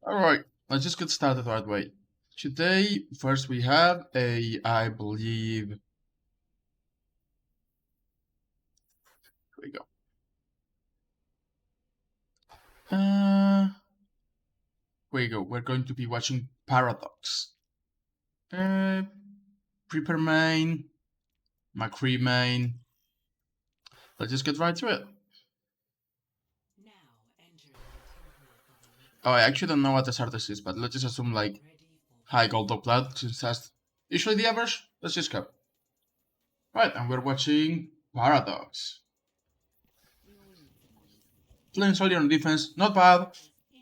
Alright, let's just get started right away. Today, first we have a, I believe, here we go. Here we go, we're going to be watching Paradox. Prepare main, McCree main. Let's just get right to it. Oh, I actually don't know what this artist is, but let's just assume like high gold or plat, since that's usually the average. Let's just go. Right, and we're watching Paradox. Playing soldier on defense, not bad.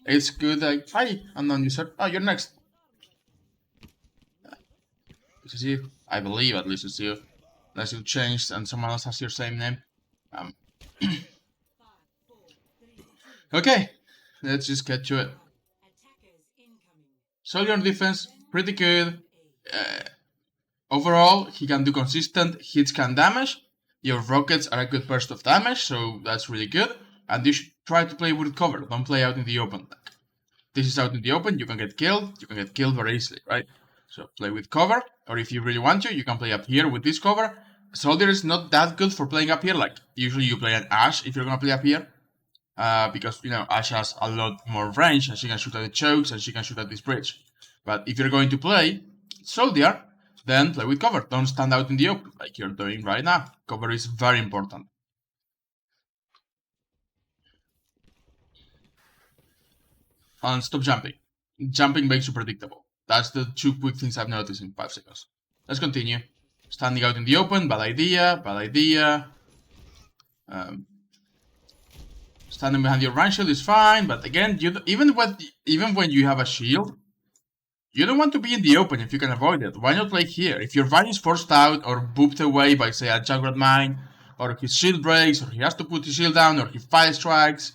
It's good, like, hi, unknown user. Oh, you're next. This is you. I believe at least it's you. Unless you changed and someone else has your same name. Okay, let's just get to it. Soldier on defense, pretty good. Overall, he can do consistent hits can damage. Your rockets are a good burst of damage, so that's really good. And you should try to play with cover, don't play out in the open. This is out in the open, you can get killed very easily, right? So play with cover, or if you really want to, you can play up here with this cover. Soldier is not that good for playing up here, like usually you play an Ashe if you're gonna play up here. Because, you know, Ashe has a lot more range, and she can shoot at the chokes, and she can shoot at this bridge. But if you're going to play Soldier, then play with cover. Don't stand out in the open, like you're doing right now. Cover is very important. And stop jumping. Jumping makes you predictable. That's the two quick things I've noticed in 5 seconds. Let's continue. Standing out in the open, bad idea. Standing behind your range shield is fine, but again, even when you have a shield, you don't want to be in the open if you can avoid it. Why not play here? If your Vine is forced out or booped away by, say, a Junkrat mine, or his shield breaks, or he has to put his shield down, or he fire strikes,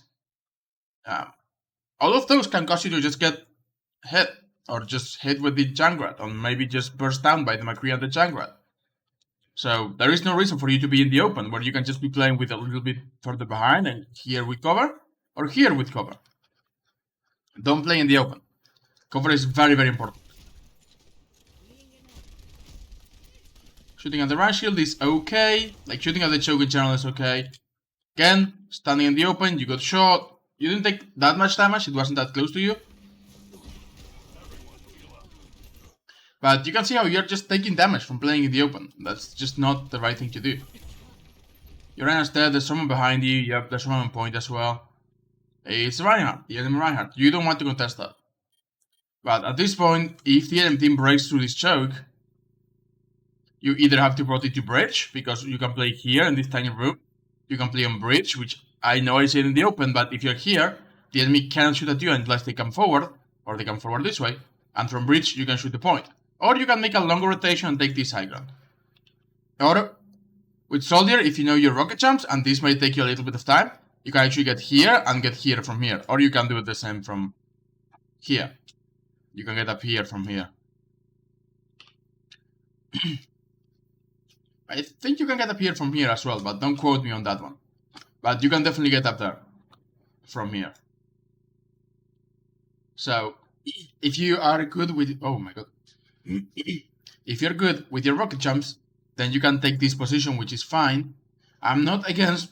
all of those can cause you to just get hit, or just hit with the Junkrat, or maybe just burst down by the McCree and the Junkrat. So there is no reason for you to be in the open, where you can just be playing with a little bit further behind, and here with cover, or here with cover. Don't play in the open. Cover is very, very important. Shooting at the range shield is okay. Like, shooting at the choke in general is okay. Again, standing in the open, you got shot. You didn't take that much damage, it wasn't that close to you. But you can see how you're just taking damage from playing in the open. That's just not the right thing to do. Your Reina's dead, there's someone behind you, yep, there's someone on point as well. It's Reinhardt, the enemy Reinhardt. You don't want to contest that. But at this point, if the enemy team breaks through this choke, you either have to rotate to bridge, because you can play here in this tiny room. You can play on bridge, which I know I said in the open, but if you're here, the enemy cannot shoot at you unless they come forward, or they come forward this way, and from bridge you can shoot the point. Or you can make a longer rotation and take this high ground. Or, with Soldier, if you know your rocket jumps, and this may take you a little bit of time, you can actually get here and get here from here. Or you can do the same from here. You can get up here from here. I think you can get up here from here as well, but don't quote me on that one. But you can definitely get up there from here. So, if you are good with... Oh my god. If you're good with your rocket jumps, then you can take this position, which is fine. I'm not against...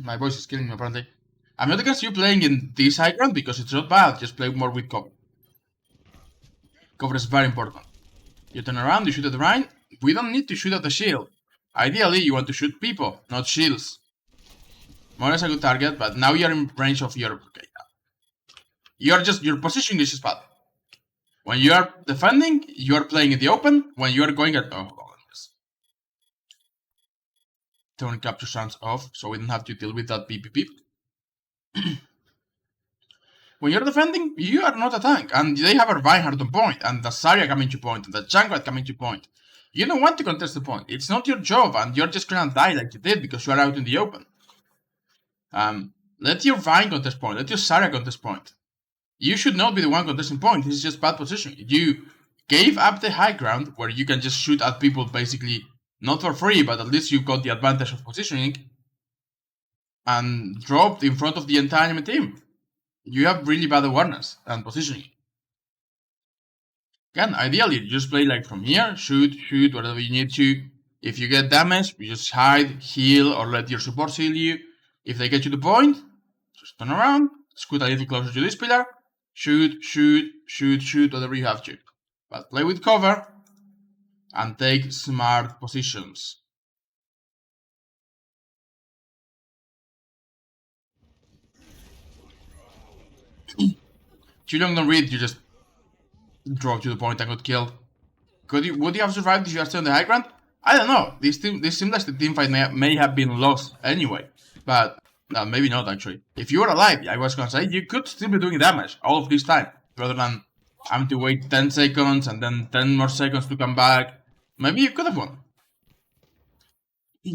My voice is killing me apparently. I'm not against you playing in this high ground because it's not bad, just play more with cover. Cover is very important. You turn around, you shoot at the Rhine. We don't need to shoot at the shield. Ideally, you want to shoot people, not shields. More is a good target, but now you're in range of your... Okay, your position is just bad. When you are defending, you are playing in the open. When you are going at... Oh, hold on. Turn capture sounds off, so we don't have to deal with that beep beep beep. When you're defending, you are not a tank, and they have a Reinhardt on point, and the Zarya coming to point, and the Junkrat coming to point. You don't want to contest the point. It's not your job, and you're just gonna die like you did because you are out in the open. Let your Vine contest point. Let your Zarya contest point. You should not be the one contesting point. This is just bad positioning. You gave up the high ground where you can just shoot at people basically not for free, but at least you've got the advantage of positioning, and dropped in front of the entire enemy team. you have really bad awareness and positioning. Again, ideally, you just play like from here, shoot, whatever you need to. If you get damaged, you just hide, heal, or let your support heal you. If they get to the point, just turn around, scoot a little closer to this pillar, shoot, whatever you have to. But play with cover and take smart positions. Too long don't read, you just drove to the point and got killed. Would you have survived if you are still on the high ground? I don't know. This seems like the teamfight may have been lost anyway. But no, maybe not actually. If you were alive, I was gonna say, you could still be doing damage all of this time. Rather than having to wait 10 seconds and then 10 more seconds to come back. Maybe you could have won.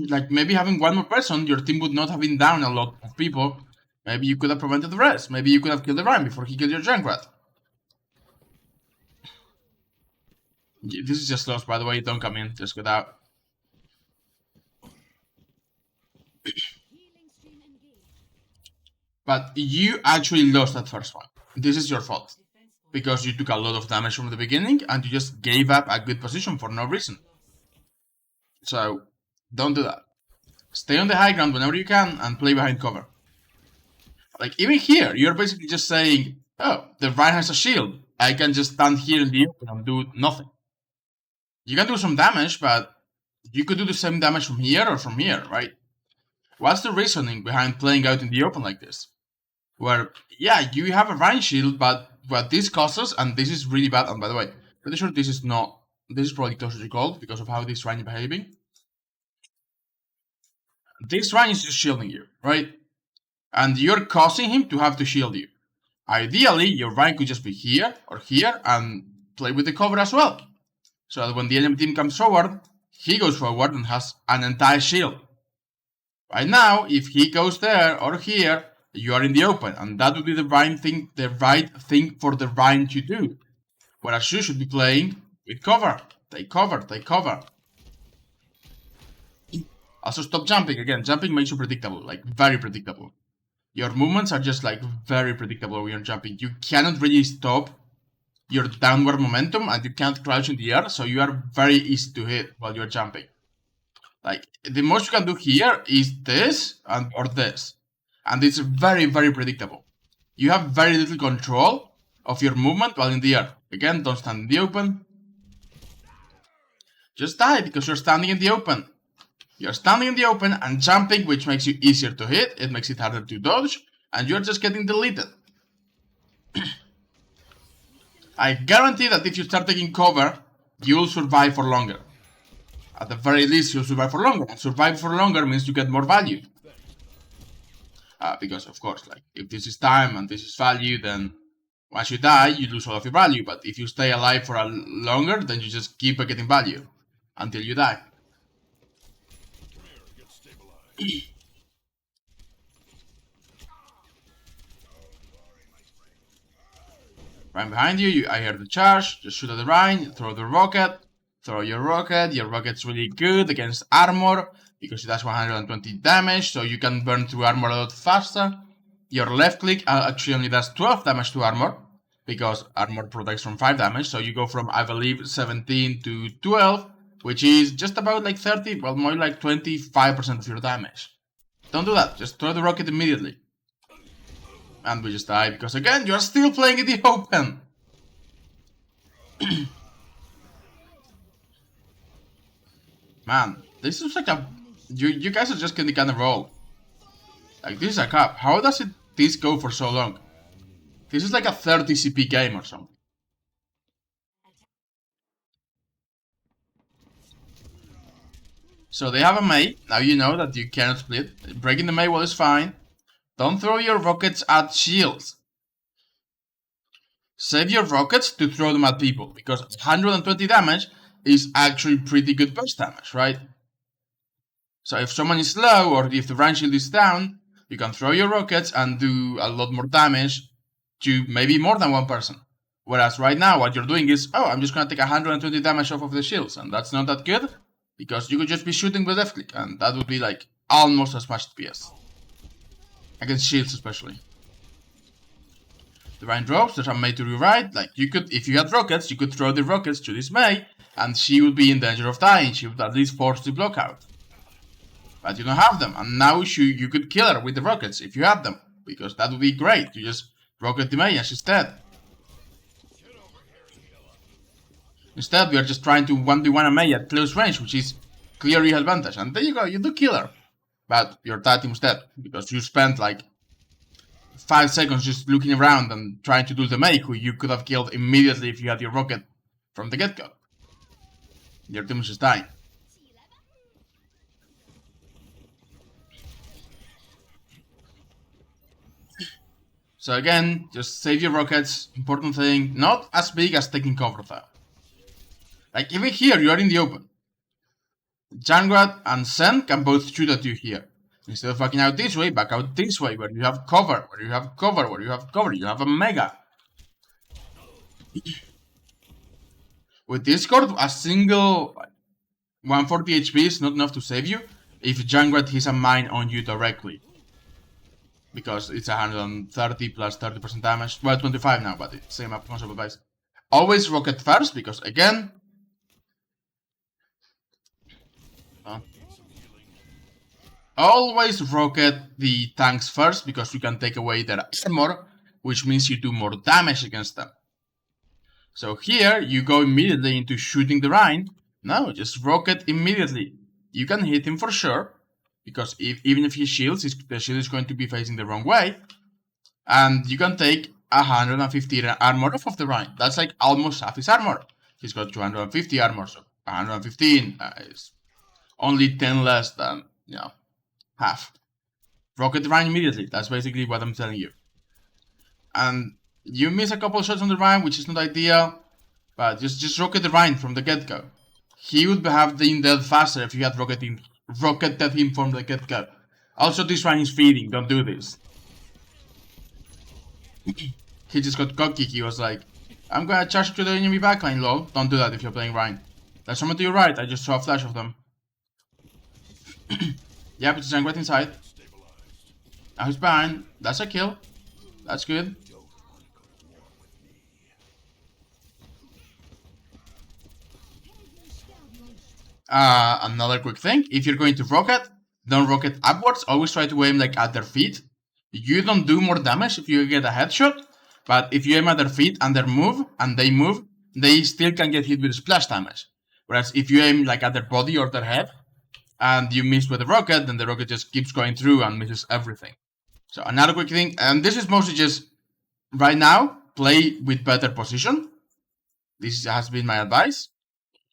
Like, maybe having one more person, your team would not have been down a lot of people. Maybe you could have prevented the rest. Maybe you could have killed the Ryan before he killed your Junkrat. This is just lost, by the way. Don't come in. Just get out. But you actually lost that first one. This is your fault. Because you took a lot of damage from the beginning and you just gave up a good position for no reason. So, don't do that. Stay on the high ground whenever you can and play behind cover. Like, even here, you're basically just saying, oh, the Ryan has a shield. I can just stand here in the open and do nothing. You can do some damage, but you could do the same damage from here or from here, right? What's the reasoning behind playing out in the open like this? Where, yeah, you have a Ryan shield, but what this causes, and this is really bad, and by the way, pretty sure this is probably closer to gold because of how this Ryan is behaving. This Ryan is just shielding you, right? And you're causing him to have to shield you. Ideally, your Ryan could just be here or here and play with the cover as well. So that when the enemy team comes forward, he goes forward and has an entire shield. Right now, if he goes there or here, you are in the open, and that would be the right thing for the Ryan to do. Whereas you should be playing with cover. Take cover, take cover. Also stop jumping. Again, jumping makes you predictable, like very predictable. Your movements are just like very predictable when you're jumping. You cannot really stop your downward momentum and you can't crouch in the air, so you are very easy to hit while you're jumping. Like, the most you can do here is this or this. And it's very, very predictable. You have very little control of your movement while in the air. Again, don't stand in the open. Just die because you're standing in the open. You're standing in the open and jumping, which makes you easier to hit, it makes it harder to dodge, and you're just getting deleted. I guarantee that if you start taking cover, you'll survive for longer. At the very least, you'll survive for longer, and survive for longer means you get more value. Because, of course, like, if this is time and this is value, then once you die, you lose all of your value, but if you stay alive for a longer, then you just keep getting value until you die. Right behind you, I hear the charge, just shoot at the Rhine, throw the rocket, throw your rocket's really good against armor, because it does 120 damage, so you can burn through armor a lot faster. Your left click actually only does 12 damage to armor, because armor protects from 5 damage, so you go from, I believe, 17 to 12, which is just about like 30, well, more like 25% of your damage. Don't do that, just throw the rocket immediately. And we just die, because again, you're still playing in the open! Man, this is like a... You guys are just getting kind of roll. Like, this is a cap. How does this go for so long? This is like a 30 CP game or something. So they have a Mei. Now you know that you cannot split. Breaking the Mei wall is fine. Don't throw your rockets at shields. Save your rockets to throw them at people, because 120 damage is actually pretty good burst damage, right? So if someone is low, or if the Rhine shield is down, you can throw your rockets and do a lot more damage to maybe more than one person. Whereas right now, what you're doing is, oh, I'm just gonna take 120 damage off of the shields, and that's not that good, because you could just be shooting with left click, and that would be like almost as much DPS. Against shields especially. The Rhine drops, there's a Mei to your right. Like, you could, if you had rockets, you could throw the rockets to this Mei, and she would be in danger of dying. She would at least force the block out. But you don't have them, and now you could kill her with the rockets if you had them, because that would be great. You just rocket the Mei and she's dead. Instead, we are just trying to 1v1 a Mei at close range, which is clearly advantage. And there you go, you do kill her. But your tag team's dead, because you spent like 5 seconds just looking around and trying to do the Mei, who you could have killed immediately if you had your rocket from the get-go. Your team is just dying. So again, just save your rockets. Important thing, not as big as taking cover though. Like even here, you are in the open. Jangrat and Sen can both shoot at you here. Instead of backing out this way, back out this way, where you have cover, where you have cover, where you have cover. You have a Mega. With Discord, a single 140 HP is not enough to save you if Jangrat hits a mine on you directly. Because it's 130 plus 30% damage. Well, 25 now, but it's same concept advice. Always rocket first, because again... always rocket the tanks first, because you can take away their armor, which means you do more damage against them. So here, you go immediately into shooting the Rhine. No, just rocket immediately. You can hit him for sure, because even if he shields, the shield is going to be facing the wrong way. And you can take 150 armor off of the Rhine. That's like almost half his armor. He's got 250 armor, so 115 is only 10 less than, you know, half. Rocket the Rhine immediately. That's basically what I'm telling you. And you miss a couple shots on the Rhine, which is not ideal. But just rocket the Rhine from the get-go. He would have been dead faster if you had rocketed him from the get-go. Also, this Rhine is feeding. Don't do this. He just got cocky. He was like, I'm gonna charge to the enemy backline, lol. Don't do that if you're playing Rhine. There's someone to your right. I just saw a flash of them. Yep, it's right inside. Now he's behind. That's a kill. That's good. Another quick thing. If you're going to rocket, don't rocket upwards. Always try to aim like at their feet. You don't do more damage if you get a headshot. But if you aim at their feet and they move, they still can get hit with splash damage. Whereas if you aim like at their body or their head, and you miss with the rocket, then the rocket just keeps going through and misses everything. So another quick thing, and this is mostly just, right now, play with better position. This has been my advice.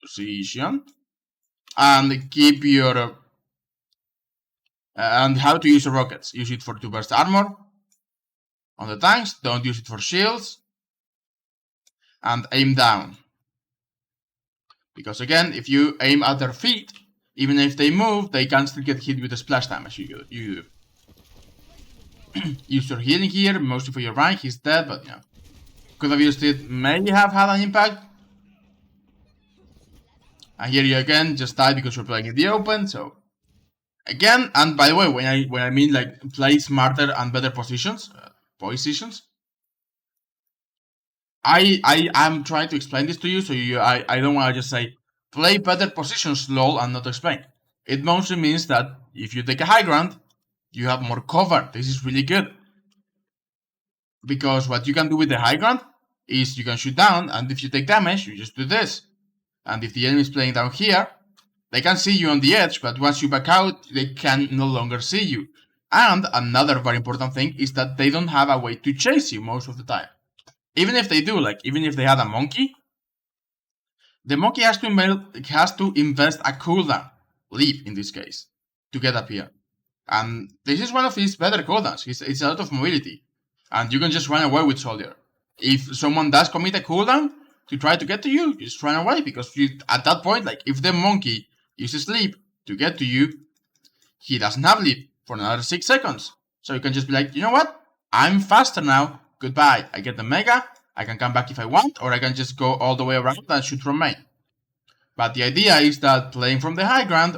Position. And keep your... and how to use the rockets. Use it for 2 burst armor on the tanks. Don't use it for shields. And aim down. Because again, if you aim at their feet, even if they move, they can still get hit with the splash damage you do. Use your healing here, mostly for your rank. He's dead, but yeah. Could have used it, maybe have had an impact. And here you again just die because you're playing in the open, so... again, and by the way, when I mean like play smarter and better positions, I'm trying to explain this to you, so I don't want to just say play better positions, lol, and not explain. It mostly means that if you take a high ground, you have more cover. This is really good. Because what you can do with the high ground is you can shoot down, and if you take damage, you just do this. And if the enemy is playing down here, they can see you on the edge, but once you back out, they can no longer see you. And another very important thing is that they don't have a way to chase you most of the time. Even if they do, like even if they had a monkey, the monkey has to invest a cooldown, leap in this case, to get up here. And this is one of his better cooldowns. It's a lot of mobility. And you can just run away with Soldier. If someone does commit a cooldown to try to get to you, just run away. Because at that point, like if the monkey uses leap to get to you, he doesn't have leap for another 6 seconds. So you can just be like, you know what? I'm faster now. Goodbye. I get the Mega. I can come back if I want, or I can just go all the way around and shoot from main. But the idea is that playing from the high ground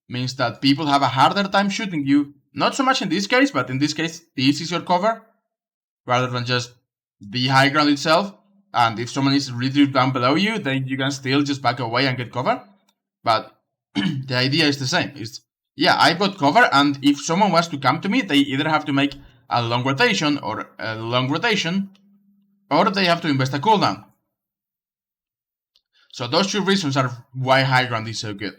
means that people have a harder time shooting you. Not so much in this case, but in this case, this is your cover. rather than just the high ground itself. And if someone is really down below you, then you can still just back away and get cover. But the idea is the same. Yeah, I've got cover, and if someone wants to come to me, they either have to make a long rotation, or they have to invest a cooldown. So those two reasons are why high ground is so good.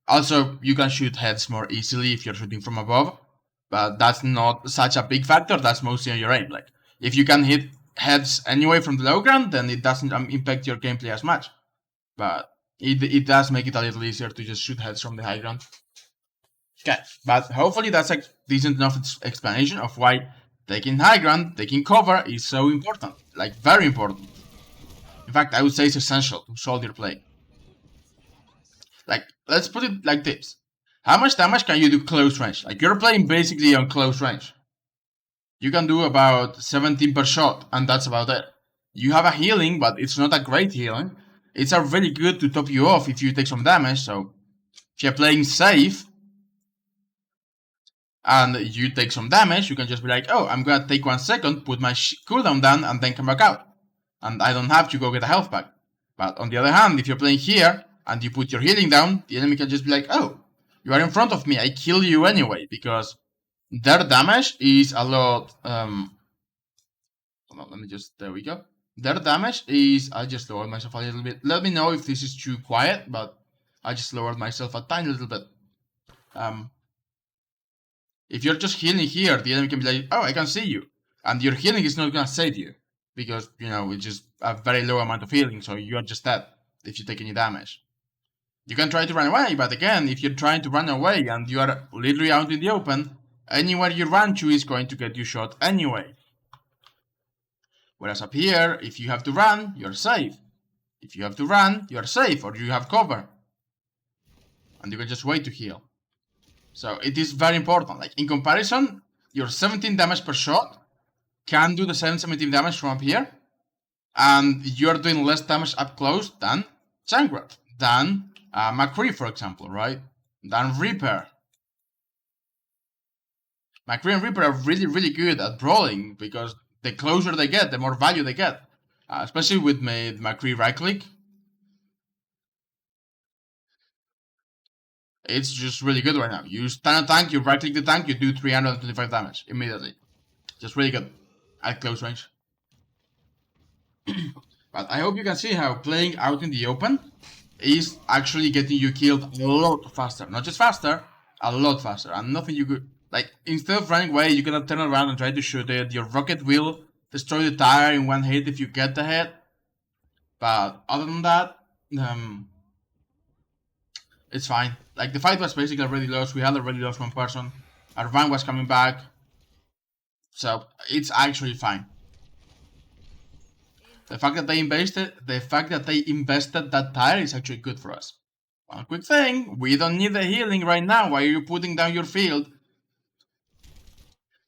Also, you can shoot heads more easily if you're shooting from above, but that's not such a big factor. That's mostly on your aim. Like, if you can hit heads anyway from the low ground, then it doesn't impact your gameplay as much. But it does make it a little easier to just shoot heads from the high ground. Okay, but hopefully that's a decent enough explanation of why taking high ground, taking cover is so important. Like, very important. In fact, I would say it's essential to soldier play. Like, let's put it like this. How much damage can you do close range? Like, you're playing basically on close range. You can do about 17 per shot, and that's about it. You have a healing, but it's not a great healing. It's a really good to top you off if you take some damage, so if you're playing safe and you take some damage, you can just be like, oh, I'm gonna take 1 second, put my cooldown down, and then come back out. And I don't have to go get a health pack. But on the other hand, if you're playing here, and you put your healing down, the enemy can just be like, oh, you are in front of me, I kill you anyway, because their damage is a lot, hold on, let me just, there we go. Their damage is, I just lowered myself a little bit. Let me know if this is too quiet, but I just lowered myself a tiny little bit. If you're just healing here, the enemy can be like, oh, I can see you. And your healing is not gonna save you, because, you know, it's just a very low amount of healing, so you are just dead if you take any damage. You can try to run away, but again, if you're trying to run away and you are literally out in the open, anywhere you run to is going to get you shot anyway. Whereas up here, if you have to run, you're safe. If you have to run, you're safe, or you have cover. And you can just wait to heal. So it is very important. Like, in comparison, your 17 damage per shot can do the same 17 damage from up here. And you're doing less damage up close than Junkrat, than McCree, for example, right? Than Reaper. McCree and Reaper are really, really good at brawling, because the closer they get, the more value they get. Especially with McCree right click. It's just really good right now. You stun a tank, you right click the tank, you do 325 damage immediately. Just really good at close range. But I hope you can see how playing out in the open is actually getting you killed a lot faster. Not just faster, a lot faster. And nothing you could... Like, instead of running away, you can turn around and try to shoot it. Your rocket will destroy the tire in one hit if you get the hit. But other than that, it's fine. Like, the fight was basically already lost. We had already lost one person. Our van was coming back. So, it's actually fine. The fact that they invested that tire is actually good for us. One quick thing, we don't need the healing right now. Why are you putting down your field?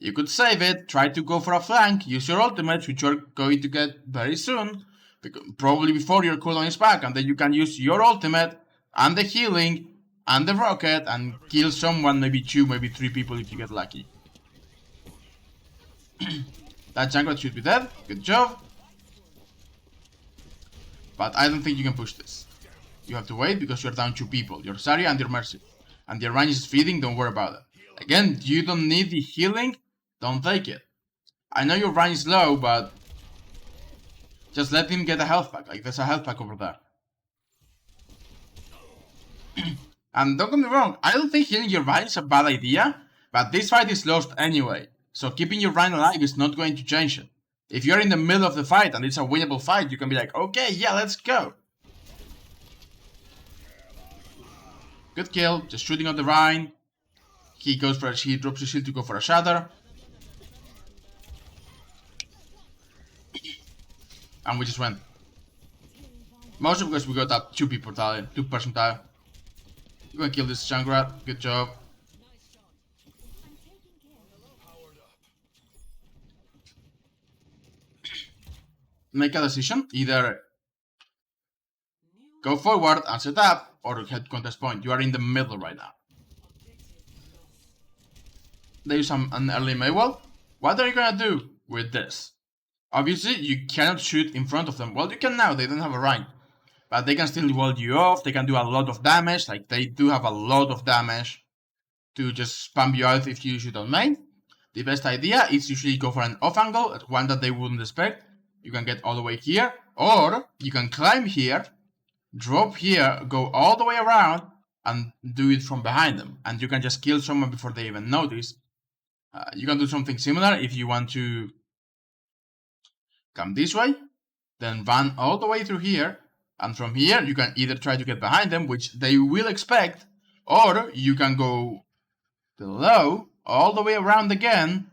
You could save it, try to go for a flank, use your ultimate, which you're going to get very soon, probably before your cooldown is back, and then you can use your ultimate, and the healing, and the rocket, and kill someone, maybe 2, maybe 3 people if you get lucky. That Junkrat should be dead, good job. But I don't think you can push this. You have to wait because you're down 2 people, your Zarya and your Mercy. And the range is feeding, don't worry about it. Again, you don't need the healing, don't take it. I know your range is low, but just let him get a health pack. Like, there's a health pack over there. And don't get me wrong, I don't think healing your Rhine is a bad idea, but this fight is lost anyway. So keeping your Rhine alive is not going to change it. If you're in the middle of the fight and it's a winnable fight, you can be like, okay, yeah, let's go. Good kill, just shooting on the Rhine. He drops his shield to go for a shatter. And we just went. Mostly because we got that 2-person tile. We're gonna kill this Junkrat, good job. Make a decision, either go forward and set up, or head contest point. You are in the middle right now. There is an early Maywell. What are you gonna do with this? Obviously, you cannot shoot in front of them. Well, you can now, they don't have a rank. But they can still wall you off, they can do a lot of damage, like they do have a lot of damage to just spam you out if you shoot on main. The best idea is usually go for an off angle, one that they wouldn't expect. You can get all the way here, or you can climb here, drop here, go all the way around, and do it from behind them. And you can just kill someone before they even notice. You can do something similar if you want to come this way, then run all the way through here, and from here you can either try to get behind them, which they will expect, or you can go below, all the way around again,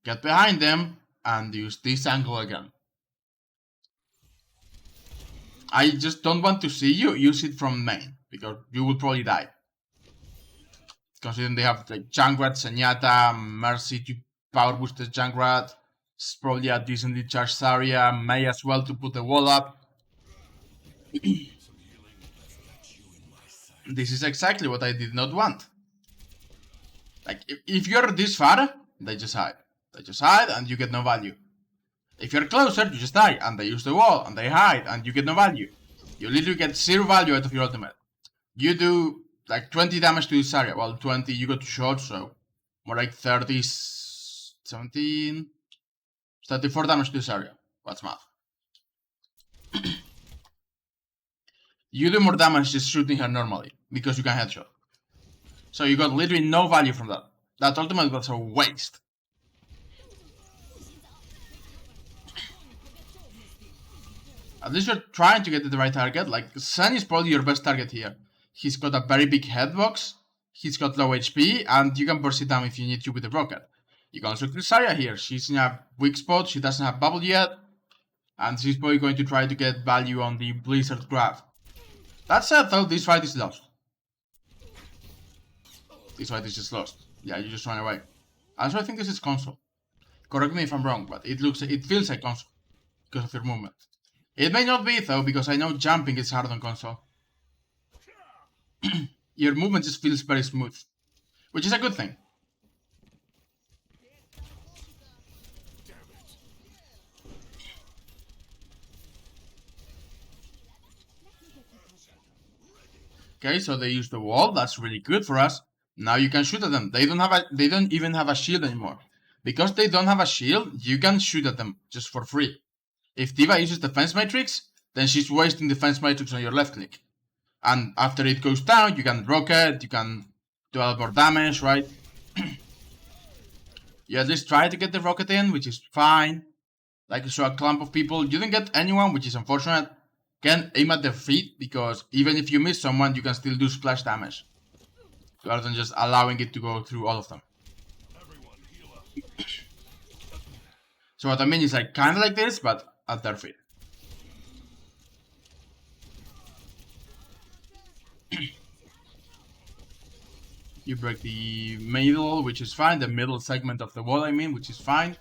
get behind them, and use this angle again. I just don't want to see you use it from main, because you will probably die. Considering they have like Junkrat, Zenyatta, Mercy to power boost the Junkrat. It's probably a decently charged Zarya, may as well to put the wall up. This is exactly what I did not want. Like, if you're this far, they just hide. They just hide and you get no value. If you're closer, you just die, and they use the wall, and they hide, and you get no value. You literally get 0 value out of your ultimate. You do like 20 damage to this area. Well, 20, you got shot, so more like 30, 17, 34 damage to this area. What's math? You do more damage just shooting her normally, because you can headshot. So you got literally no value from that. That ultimate was a waste. At least you're trying to get to the right target. Like, Sen is probably your best target here. He's got a very big headbox, he's got low HP, and you can burst it down if you need to with the rocket. You can also kill Zarya here. She's in a weak spot, she doesn't have bubble yet, and she's probably going to try to get value on the Blizzard grab. That said though, this fight is lost. This fight is just lost. Yeah, you just run away. Also, I think this is console. Correct me if I'm wrong, but it feels like console because of your movement. It may not be though, because I know jumping is hard on console. Your movement just feels very smooth, which is a good thing. Okay, so they use the wall. That's really good for us. Now you can shoot at them. They don't even have a shield anymore. Because they don't have a shield, you can shoot at them just for free. If D.Va uses defense matrix, then she's wasting defense matrix on your left click. And after it goes down, you can rocket, you can do a lot more damage, right? You at least try to get the rocket in, which is fine. Like, so a clump of people, you didn't get anyone, which is unfortunate. Can aim at their feet, because even if you miss someone, you can still do splash damage. Rather than just allowing it to go through all of them. So what I mean is like, kinda like this, but at their feet. You break the middle, which is fine. The middle segment of the wall, I mean, which is fine.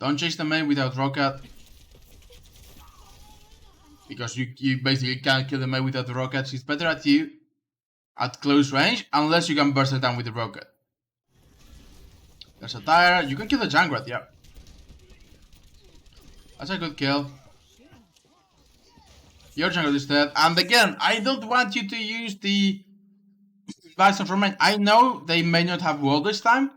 Don't chase the main without rocket. Because you basically can't kill the main without the rocket. She's better at you at close range, unless you can burst it down with the rocket. There's a tire. You can kill the Junkrat, yeah. That's a good kill. Your Junkrat is dead. And again, I don't want you to use the Bison from main. I know they may not have wall this time,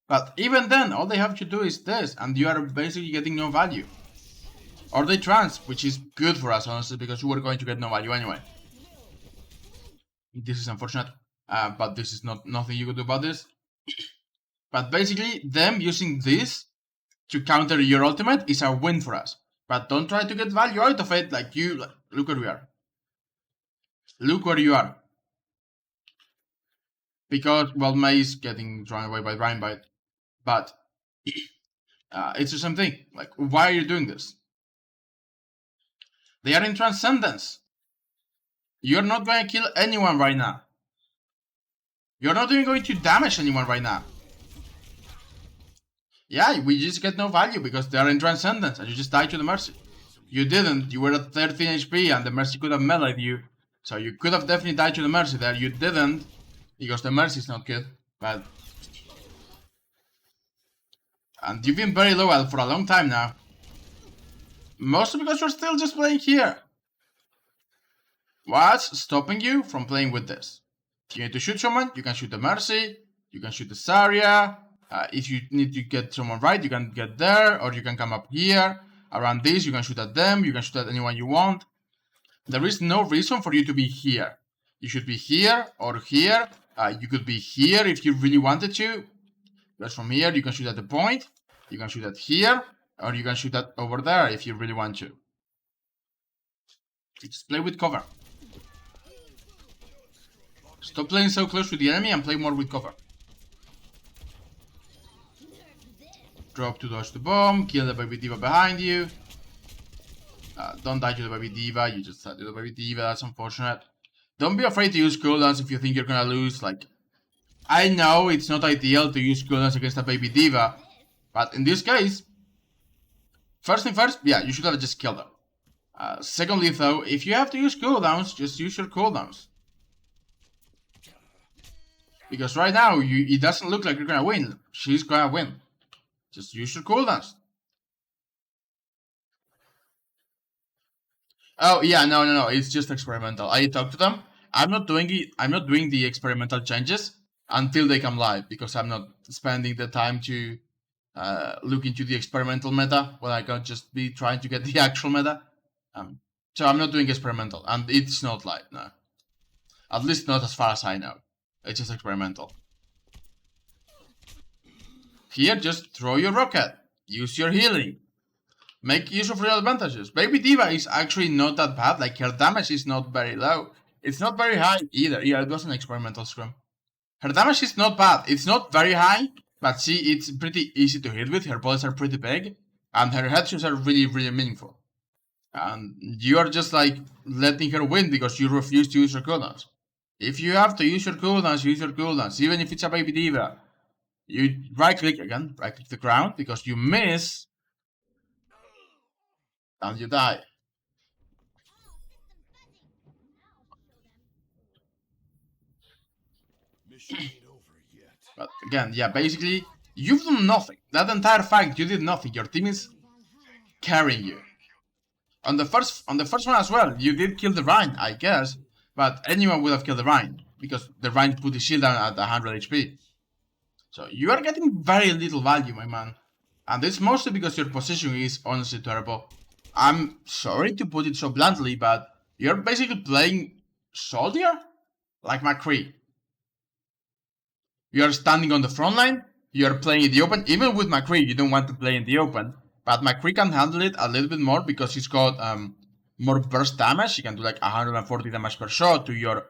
but even then, all they have to do is this, and you are basically getting no value. Or they trans, which is good for us, honestly, because you were going to get no value anyway. This is unfortunate, but this is nothing you could do about this. But basically, them using this to counter your ultimate is a win for us. But don't try to get value out of it, like you... Look where we are. Look where you are. Because, well, Mei is getting drawn away by Brian Bite. But it's the same thing. Like, why are you doing this? They are in Transcendence. You're not going to kill anyone right now. You're not even going to damage anyone right now. Yeah, we just get no value because they are in Transcendence and you just die to the Mercy. You didn't. You were at 13 HP and the Mercy could have meleeed you. So you could have definitely died to the Mercy there. You didn't because the Mercy is not good. But... And you've been very low for a long time now. Mostly because you're still just playing here. What's stopping you from playing with this? If you need to shoot someone, you can shoot the Mercy, you can shoot the Zarya. If you need to get someone right, you can get there, or you can come up here. Around this, you can shoot at them, you can shoot at anyone you want. There is no reason for you to be here. You should be here or here. You could be here if you really wanted to. Because from here, you can shoot at the point, you can shoot at here, or you can shoot at over there if you really want to. Just play with cover. Stop playing so close to the enemy and play more with cover. Drop to dodge the bomb, kill the baby diva behind you. Don't die to the baby diva, you just died to the baby diva, that's unfortunate. Don't be afraid to use cooldowns if you think you're gonna lose. Like, I know it's not ideal to use cooldowns against a baby diva, but in this case, first thing first, yeah, you should have just killed them. Secondly though, if you have to use cooldowns, just use your cooldowns. Because right now, it doesn't look like you're gonna win. She's gonna win. Just use your cooldowns. Oh yeah, no, it's just experimental. I talked to them. I'm not doing the experimental changes until they come live, because I'm not spending the time to look into the experimental meta when I can just be trying to get the actual meta. So I'm not doing experimental, and it's not live, no. At least not as far as I know. It's just experimental. Here, just throw your rocket. Use your healing. Make use of real advantages. Baby Diva is actually not that bad. Like, her damage is not very low. It's not very high either. Yeah, it was an experimental scrum. Her damage is not bad. It's not very high, but it's pretty easy to hit with. Her bullets are pretty big, and her headshots are really, really meaningful. And you are just like letting her win because you refuse to use her cooldowns. If you have to use your cooldowns, use your cooldowns. Even if it's a baby diva. You right-click again, right-click the ground, because you miss, and you die. But again, yeah, basically, you've done nothing. That entire fight, you did nothing. Your team is carrying you. On the first one as well, you did kill the Rhine, I guess, but anyone would have killed the Rhine, because the Rhine put the shield down at 100 HP. So you are getting very little value, my man. And it's mostly because your position is honestly terrible. I'm sorry to put it so bluntly, but you're basically playing soldier? Like McCree. You're standing on the front line, you're playing in the open. Even with McCree, you don't want to play in the open. But McCree can handle it a little bit more because he's got more burst damage. He can do like 140 damage per shot to your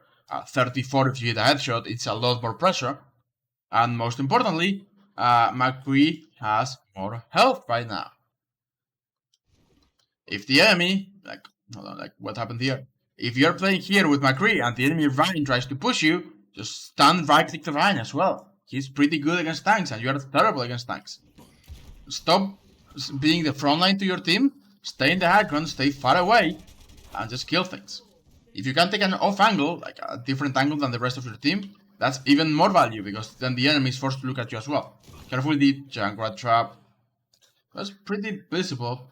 34 if you hit a headshot. It's a lot more pressure. And most importantly, McCree has more health right now. If the enemy, hold on, what happened here? If you're playing here with McCree and the enemy Ryan tries to push you, just stand right-click the Ryan as well. He's pretty good against tanks, and you're terrible against tanks. Stop being the front line to your team, stay in the high ground, stay far away, and just kill things. If you can take an off angle, like a different angle than the rest of your team, that's even more value, because then the enemy is forced to look at you as well. Careful with the Junkrat trap. That's pretty visible.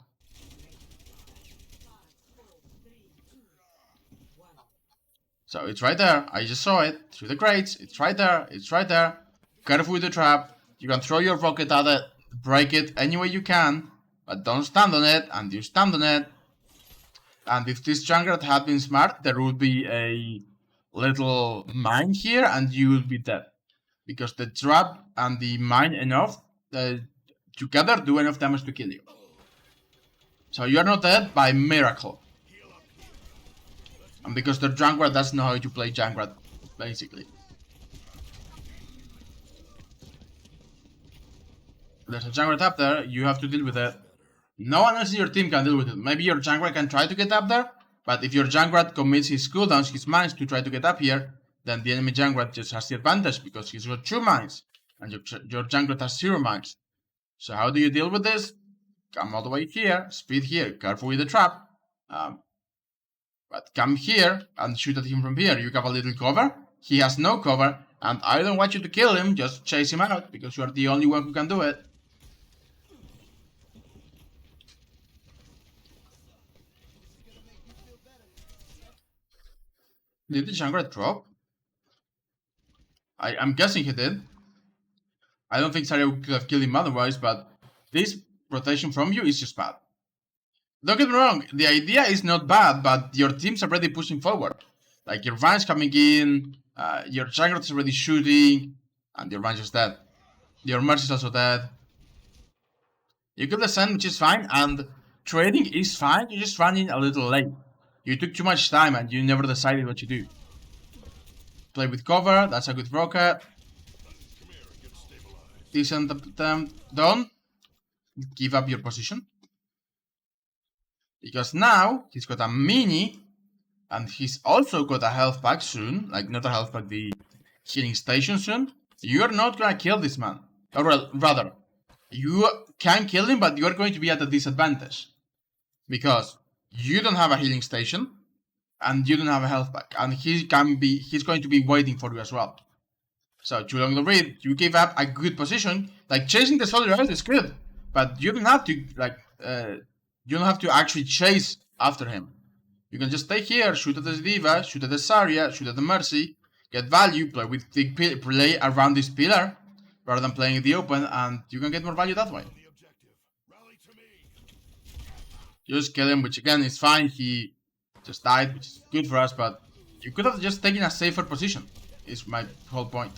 So it's right there. I just saw it through the crates. It's right there. It's right there. Careful with the trap. You can throw your rocket at it, break it any way you can, but don't stand on it, and you stand on it. And if this Junkrat had been smart, there would be a little mine here, and you will be dead. Because the trap and the mine together do enough damage to kill you. So you're not dead by miracle. And because the Junkrat doesn't know how to play Junkrat, basically. There's a Junkrat up there, you have to deal with it. No one else in your team can deal with it. Maybe your Junkrat can try to get up there, but if your Junkrat commits his cooldowns, his mines to try to get up here, then the enemy Junkrat just has the advantage because he's got 2 mines, and your Junkrat has 0 mines. So how do you deal with this? Come all the way here, speed here, careful with the trap. But come here and shoot at him from here. You have a little cover, he has no cover, and I don't want you to kill him, just chase him out, because you are the only one who can do it. Did the jungler drop? I'm guessing he did. I don't think Saria could have killed him otherwise, but this rotation from you is just bad. Don't get me wrong, the idea is not bad, but your team's already pushing forward. Like, your Vine's coming in, your jungler's already shooting, and your Vine's just dead. Your Mercy's also dead. You kill the Sun, which is fine, and trading is fine, you're just running a little late. You took too much time and you never decided what to do. Play with cover, that's a good rocket. Decent attempt done. Give up your position. Because now he's got a mini, and he's also got a health pack soon. Like, not a health pack, the healing station soon. You're not gonna kill this man. Or well, rather, you can kill him, but you're going to be at a disadvantage. Because you don't have a healing station, and you don't have a health pack. And he's going to be waiting for you as well. So, too long to read, you give up a good position. Like, chasing the soldier out is good. But you don't have to, like, you don't have to actually chase after him. You can just stay here, shoot at the D.Va, shoot at the Zarya, shoot at the Mercy, get value, play around this pillar, rather than playing in the open, and you can get more value that way. Just kill him, which again is fine. He just died, which is good for us, but you could have just taken a safer position, is my whole point.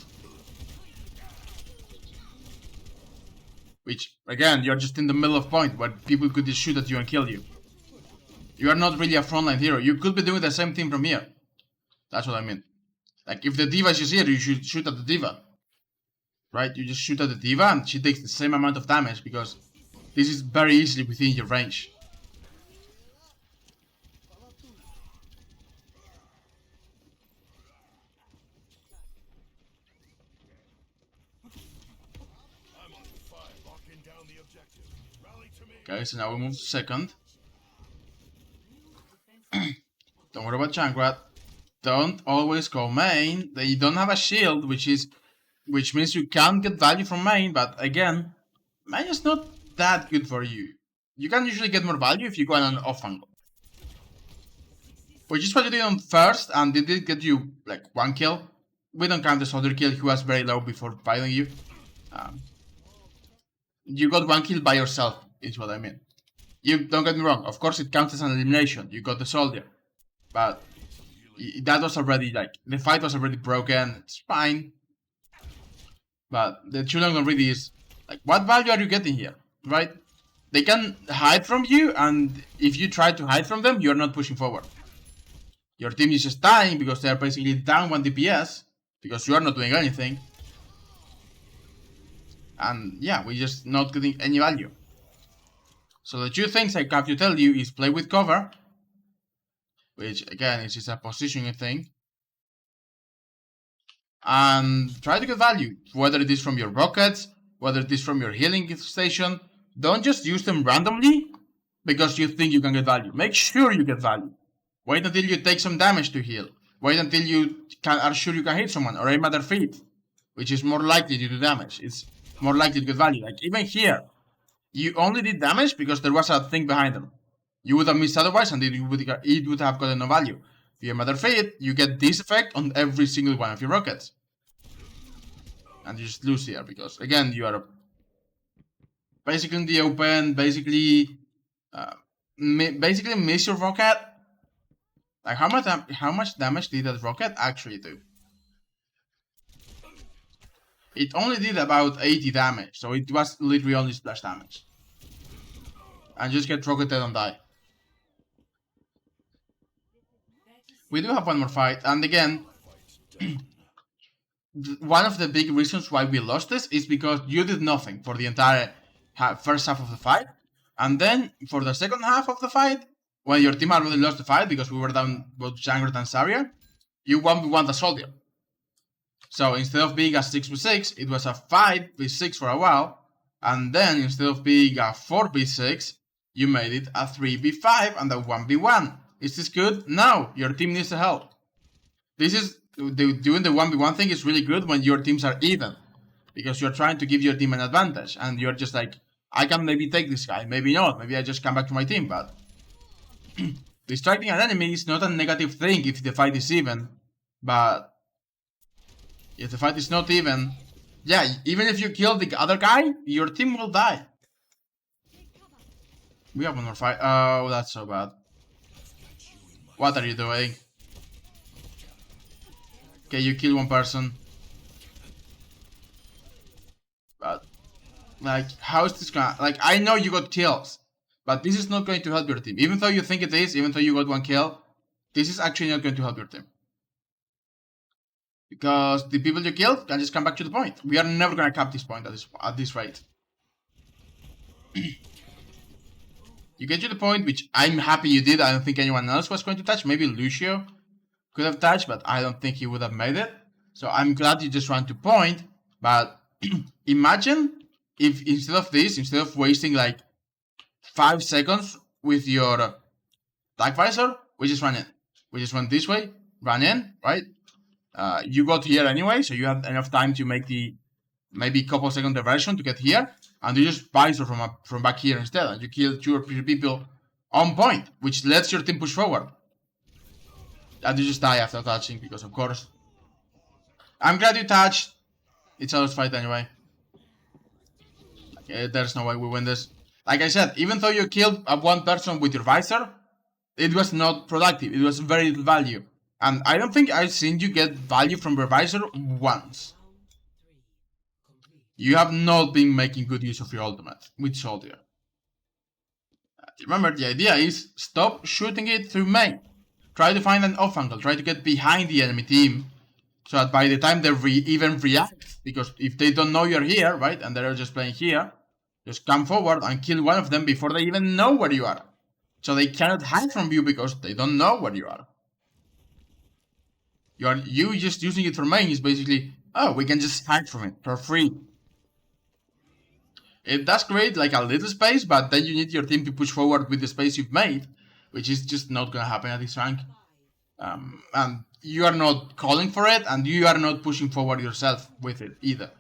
Which, again, you're just in the middle of point, where people could just shoot at you and kill you. You are not really a frontline hero. You could be doing the same thing from here. That's what I mean. Like, if the D.Va is just here, you should shoot at the D.Va. Right? You just shoot at the D.Va and she takes the same amount of damage, because this is very easily within your range. Okay, so now we move to second. Don't worry about Junkrat. Don't always go main. They don't have a shield, which means you can't get value from main, but again, main is not that good for you. You can usually get more value if you go on an off angle. Which is what you did on first, and they did get you like 1 kill. We don't count the soldier kill, who was very low before fighting you. You got 1 kill by yourself, is what I mean. You don't get me wrong, of course it counts as an elimination. You got the soldier. But that was already like, the fight was already broken, it's fine. But the too long already is like, what value are you getting here, right? They can hide from you, and if you try to hide from them, you're not pushing forward. Your team is just dying because they're basically down 1 DPS, because you are not doing anything. And yeah, we're just not getting any value. So the 2 things I have to tell you is play with cover, which again is just a positioning thing, and try to get value, whether it is from your rockets, whether it is from your healing station. Don't just use them randomly because you think you can get value. Make sure you get value. Wait until you take some damage to heal. Wait until you are sure you can hit someone, or aim at their feet, which is more likely to do damage. It's more likely to get value. Like, even here, you only did damage because there was a thing behind them. You would have missed otherwise, and it would have gotten no value. If you aim at their feet, you get this effect on every single one of your rockets. And you just lose here, because, again, you are basically in the open, basically miss your rocket. Like, how much damage did that rocket actually do? It only did about 80 damage, so it was literally only splash damage. And just get rocketed and die. We do have one more fight, and again, one of the big reasons why we lost this is because you did nothing for the entire first half of the fight, and then for the second half of the fight, when your team already lost the fight because we were down both Jungler and Zarya, you 1v1 the soldier. So instead of being a 6v6, it was a 5v6 for a while, and then instead of being a 4v6, you made it a 3v5 and a 1v1. Is this good? No, your team needs the help. This is, doing the 1v1 thing is really good when your teams are even, because you're trying to give your team an advantage, and you're just like, I can maybe take this guy, maybe not, maybe I just come back to my team, but distracting an enemy is not a negative thing if the fight is even, But if the fight is not even, yeah, even if you kill the other guy, your team will die. We have one more fight. Oh, that's so bad. What are you doing? Okay, you kill one person. But, like, how is this gonna... Like, I know you got kills, but this is not going to help your team. Even though you think it is, even though you got one kill, this is actually not going to help your team. Because the people you killed can just come back to the point. We are never gonna cap this point at this rate. You get to the point, which I'm happy you did. I don't think anyone else was going to touch. Maybe Lucio could have touched, but I don't think he would have made it. So I'm glad you just ran to point. But imagine if instead of this, instead of wasting like 5 seconds with your Dark Visor, we just run in. We just run this way, run in, right? You got here anyway, so you have enough time to make the maybe couple second diversion to get here, and you just Visor from back here instead, and you kill 2 or 3 people on point, which lets your team push forward. And you just die after touching, because of course. I'm glad you touched. It's a lost fight anyway. Okay, there's no way we win this. Like I said, even though you killed one person with your Visor, it was not productive. It was very little value. And I don't think I've seen you get value from your Visor once. You have not been making good use of your ultimate with Soldier. Remember, the idea is stop shooting it through main. Try to find an off angle. Try to get behind the enemy team, so that by the time they even react, because if they don't know you're here, right, and they're just playing here, just come forward and kill one of them before they even know where you are. So they cannot hide from you because they don't know where you are. You just using it for main is basically, oh, we can just hide from it for free. It does create like a little space, but then you need your team to push forward with the space you've made, which is just not gonna happen at this rank. And you are not calling for it, and you are not pushing forward yourself with it either.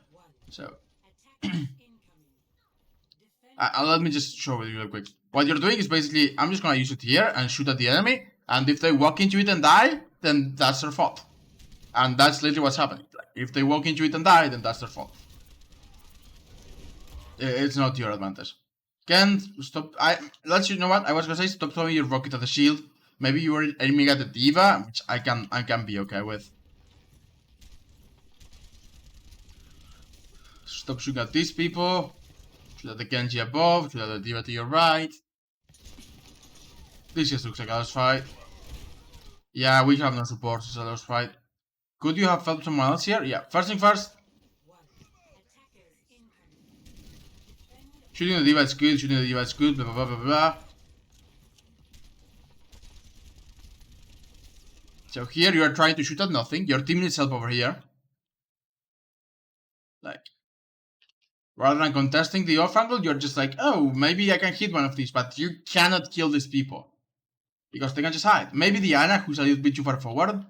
So, let me just show you real quick. What you're doing is basically, I'm just gonna use it here and shoot at the enemy, and if they walk into it and die, then that's their fault. And that's literally what's happening. Like, if they walk into it and die, then that's their fault. It's not your advantage. Can stop. You know what? I was gonna say stop throwing your rocket at the shield. Maybe you were aiming at the diva, which I can be okay with. Stop shooting at these people. Shoot at the Genji above. Shoot at the diva to your right. This just looks like a lost fight. Yeah, we have no support. It's a lost fight. Could you have helped someone else here? Yeah. First thing first. Shooting the diva is good. Shooting the diva is good. Blah blah blah blah blah. So here you are trying to shoot at nothing. Your team needs help over here. Like, rather than contesting the off angle, you're just like, oh, maybe I can hit one of these, but you cannot kill these people. Because they can just hide. Maybe the Ana, who's a little bit too far forward,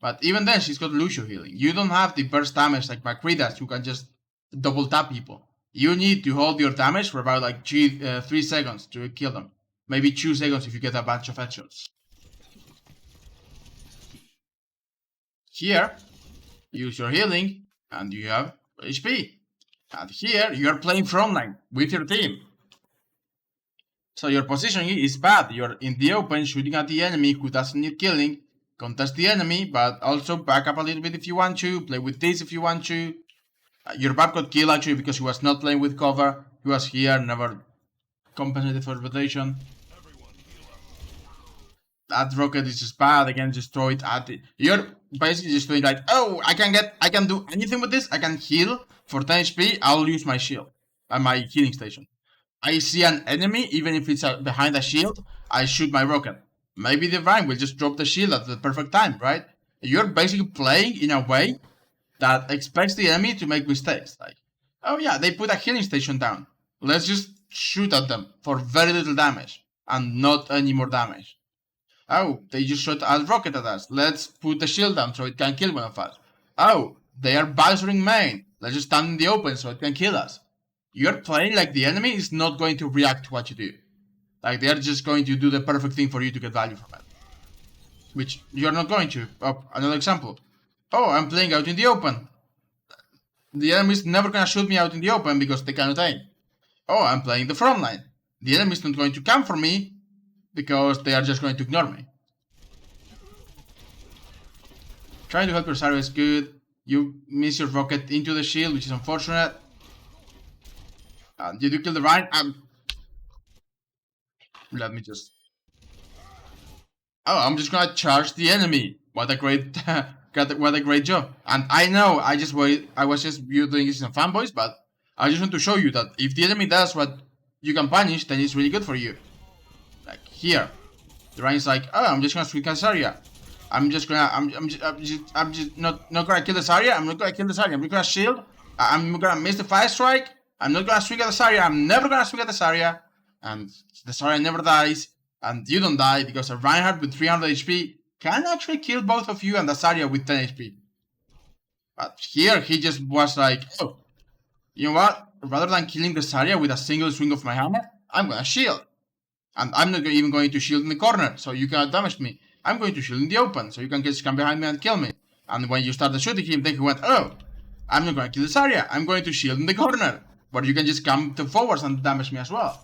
but even then she's got Lucio healing. You don't have the burst damage like McCree does, who can just double tap people. You need to hold your damage for about like 3 seconds to kill them. Maybe 2 seconds if you get a bunch of headshots. Here, use your healing, and you have HP. And here, you are playing frontline with your team. So your positioning is bad. You're in the open, shooting at the enemy who doesn't need killing. Contest the enemy, but also back up a little bit if you want to. Play with this if you want to. Your Bab got killed actually because he was not playing with cover. He was here, never compensated for rotation. That rocket is just bad. Again, just throw it at it. You're basically just doing like, oh, I can do anything with this. I can heal for 10 HP. I'll use my shield and my healing station. I see an enemy, even if it's behind a shield, I shoot my rocket. Maybe the Divine will just drop the shield at the perfect time, right? You're basically playing in a way that expects the enemy to make mistakes. Like, oh yeah, they put a healing station down. Let's just shoot at them for very little damage and not any more damage. Oh, they just shot a rocket at us. Let's put the shield down so it can kill one of us. Oh, they are Visoring main. Let's just stand in the open so it can kill us. You're playing like the enemy is not going to react to what you do. Like, they're just going to do the perfect thing for you to get value from it. Which you're not going to. Oh, another example. Oh, I'm playing out in the open. The enemy's never gonna shoot me out in the open because they cannot aim. Oh, I'm playing the front line. The enemy's not going to come for me because they are just going to ignore me. Trying to help your Zarya is good. You miss your rocket into the shield, which is unfortunate. Did you kill the Rhine? Let me just... Oh, I'm just gonna charge the enemy. What a great... what a great job. And I know, I was just doing this in fanboys, but I just want to show you that if the enemy does what you can punish, then it's really good for you. Like here. The Rhine is like, oh, I'm just gonna swing at Zarya. I'm just not gonna kill the Zarya. I'm not gonna kill the Zarya. I'm not gonna shield. I'm gonna miss the fire strike. I'm not gonna swing at the Zarya. I'm never gonna swing at the Zarya. And the Zarya never dies. And you don't die because a Reinhardt with 300 HP can actually kill both of you and the Zarya with 10 HP. But here he just was like, oh, you know what? Rather than killing the Zarya with a single swing of my hammer, I'm gonna shield. And I'm not even going to shield in the corner, so you cannot damage me. I'm going to shield in the open, so you can just come behind me and kill me. And when you started shooting him, then he went, oh, I'm not going to kill this area. I'm going to shield in the corner. But you can just come to forwards and damage me as well.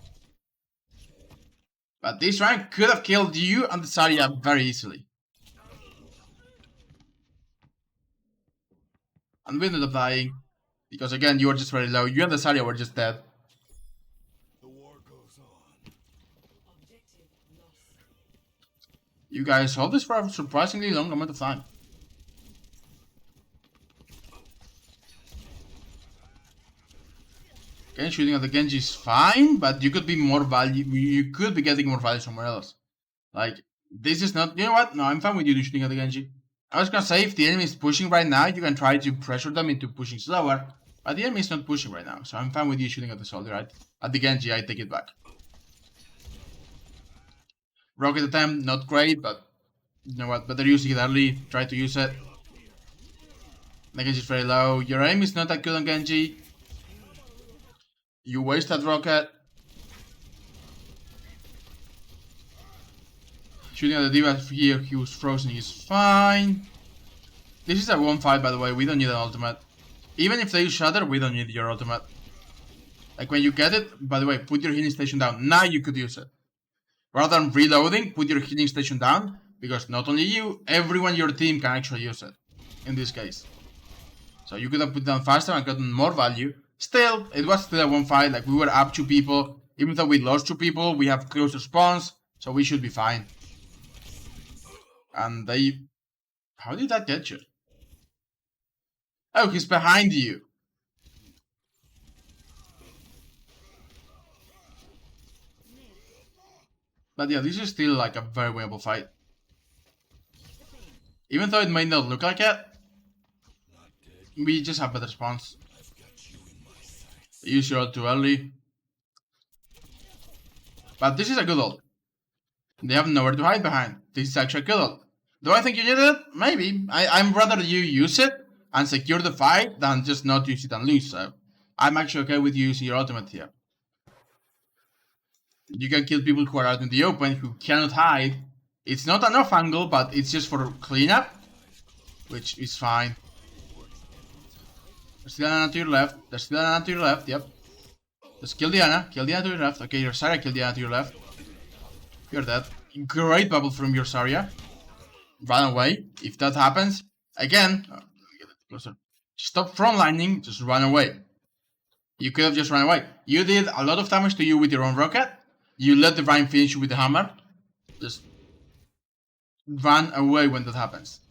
But this rank could have killed you and the Zarya very easily. And we ended up dying. Because again, you were just very low. You and the Zarya were just dead. You guys hold this for a surprisingly long amount of time. Okay, shooting at the Genji is fine, but you could be more value. You could be getting more value somewhere else. Like, this is not. You know what? No, I'm fine with you shooting at the Genji. I was gonna say, if the enemy is pushing right now, you can try to pressure them into pushing slower. But the enemy is not pushing right now, so I'm fine with you shooting at the soldier, right? At the Genji, I take it back. Rocket attempt, not great, but you know what? Better using it early. Try to use it. The Genji is very low. Your aim is not that good on Genji. You waste that rocket. Shooting at the D.Va here, he was frozen, he's fine. This is a 1-5 by the way, we don't need an ultimate. Even if they use Shatter, we don't need your ultimate. Like when you get it, by the way, put your healing station down. Now you could use it. Rather than reloading, put your healing station down. Because not only you, everyone in your team can actually use it. In this case. So you could have put it down faster and gotten more value. Still, it was still a 1-5, like we were up 2 people. Even though we lost 2 people, we have closer spawns. So we should be fine. And they... How did that get you? Oh, he's behind you. But yeah, this is still like a very winnable fight. Even though it may not look like it, we just have better spawns. Use your ult too early. But this is a good ult. They have nowhere to hide behind. This is actually a good ult. Do I think you need it? Maybe. I'm rather you use it and secure the fight than just not use it and lose, so I'm actually okay with you using your ultimate here. You can kill people who are out in the open, who cannot hide. It's not an off angle, but it's just for cleanup, which is fine. There's still an Ana to your left. There's still an Ana to your left, yep. Just kill the Ana. Kill the Ana to your left. Okay, your Zarya killed the Ana to your left. You're dead. Great bubble from your Zarya. Run away. If that happens, again, get it closer. Stop frontlining, just run away. You could have just run away. You did a lot of damage to you with your own rocket. You let the Rhine finish you with the hammer. Just run away when that happens.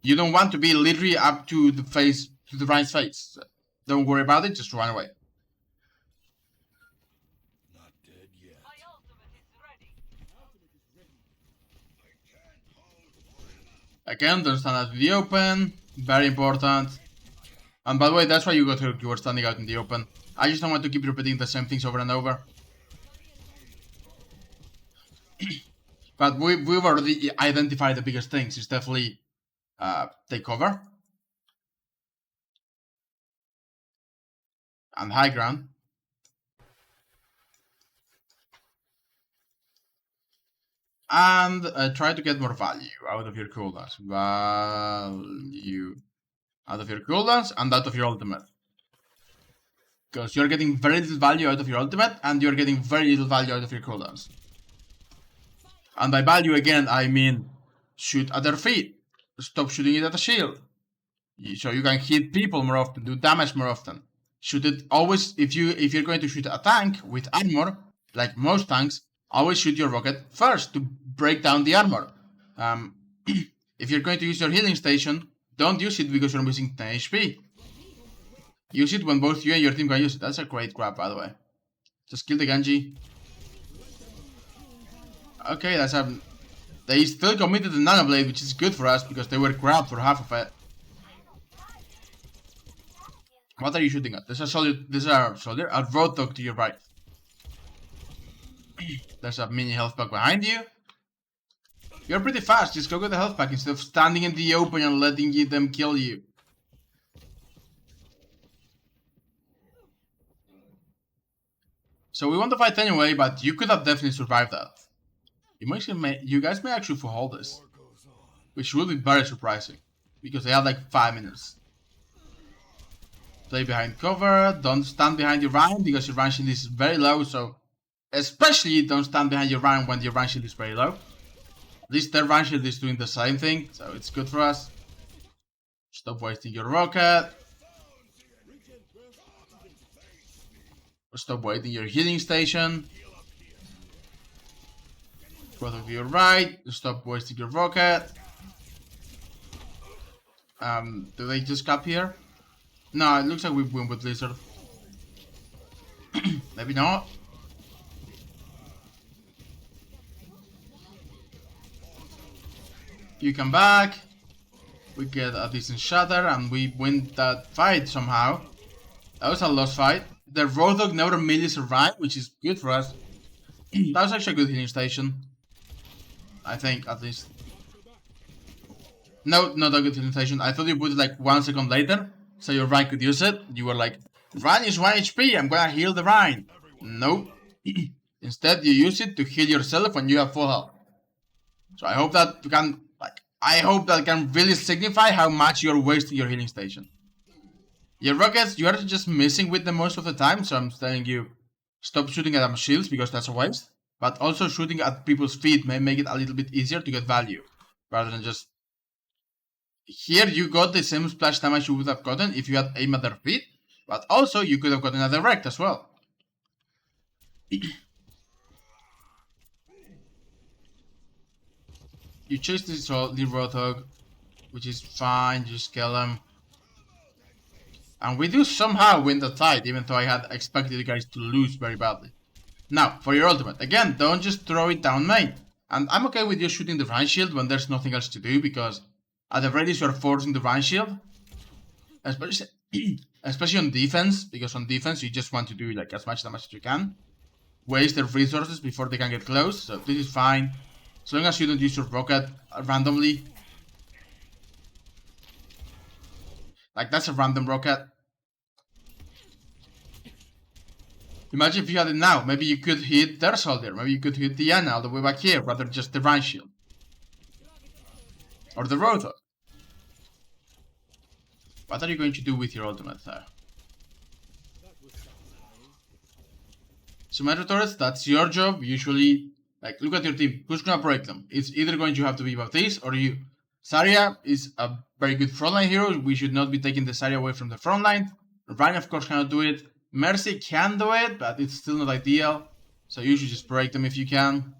You don't want to be literally up to the face, to the Rhine's face. So don't worry about it, just run away. Not dead yet. My ultimate is ready. Again, don't stand out in the open. Very important. And by the way, that's why you got hurt. You were standing out in the open. I just don't want to keep repeating the same things over and over. But we've already identified the biggest things. It's definitely take cover and high ground. And try to get more value out of your cooldowns. Value out of your cooldowns and out of your ultimate. Because you're getting very little value out of your ultimate and you're getting very little value out of your cooldowns. And by value again, I mean shoot at their feet. Stop shooting it at a shield. So you can hit people more often, do damage more often. Shoot it always if you're going to shoot a tank with armor, like most tanks, always shoot your rocket first to break down the armor. If you're going to use your healing station, don't use it because you're missing 10 HP. Use it when both you and your team can use it. That's a great grab, by the way. Just kill the Genji. Okay, that's a... They still committed the Nano Blade, which is good for us because they were grabbed for half of it. What are you shooting at? There's a soldier. There's a soldier. A Roadhog to your right. There's a mini health pack behind you. You're pretty fast. Just go get the health pack instead of standing in the open and letting them kill you. So we want to fight anyway, but you could have definitely survived that. You guys may actually hold this, which would be very surprising because they have like 5 minutes. Play behind cover, don't stand behind your Ryan because your Ryan shield is very low, so especially don't stand behind your Ryan when your Ryan shield is very low. At least their Ryan shield is doing the same thing, so it's good for us. Stop wasting your rocket. Stop wasting your healing station. Go to your right, stop wasting your rocket. Do they just cap here? No, it looks like we win with Lizard. Maybe not. You come back. We get a decent shatter and we win that fight somehow. That was a lost fight. The Roadhog never really survived, which is good for us. That was actually a good healing station. I think, at least. No, not a good healing station. I thought you put it like 1 second later. So your Rhine could use it. You were like, Rhine is 1 HP, I'm gonna heal the Rhine. Nope. Instead, you use it to heal yourself when you have full health. So I hope that can really signify how much you're wasting your healing station. Your rockets, you are just missing with them most of the time, so I'm telling you, stop shooting at them shields because that's a waste. But also shooting at people's feet may make it a little bit easier to get value, rather than just... Here you got the same splash damage you would have gotten if you had aim at their feet, but also you could have gotten a direct as well. You chase this Roadhog, which is fine, just kill him. And we do somehow win the fight, even though I had expected you guys to lose very badly. Now, for your ultimate, again, don't just throw it down main. And I'm okay with you shooting the Rhine shield when there's nothing else to do, because at the very least you're forcing the Rhine shield. Especially on defense, because on defense you just want to do like as much damage as you can. Waste their resources before they can get close, so this is fine. As long as you don't use your rocket randomly. Like, that's a random rocket. Imagine if you had it now. Maybe you could hit their soldier. Maybe you could hit Diana all the way back here, rather than just the Rhine shield. Or the Roadhog. What are you going to do with your ultimate there? So Metro turrets, that's your job. Usually, like, look at your team. Who's gonna break them? It's either going to have to be Baptiste or you. Zarya is a very good frontline hero. We should not be taking the Zarya away from the frontline. Ryan, of course, cannot do it. Mercy can do it, but it's still not ideal. So you should just break them if you can.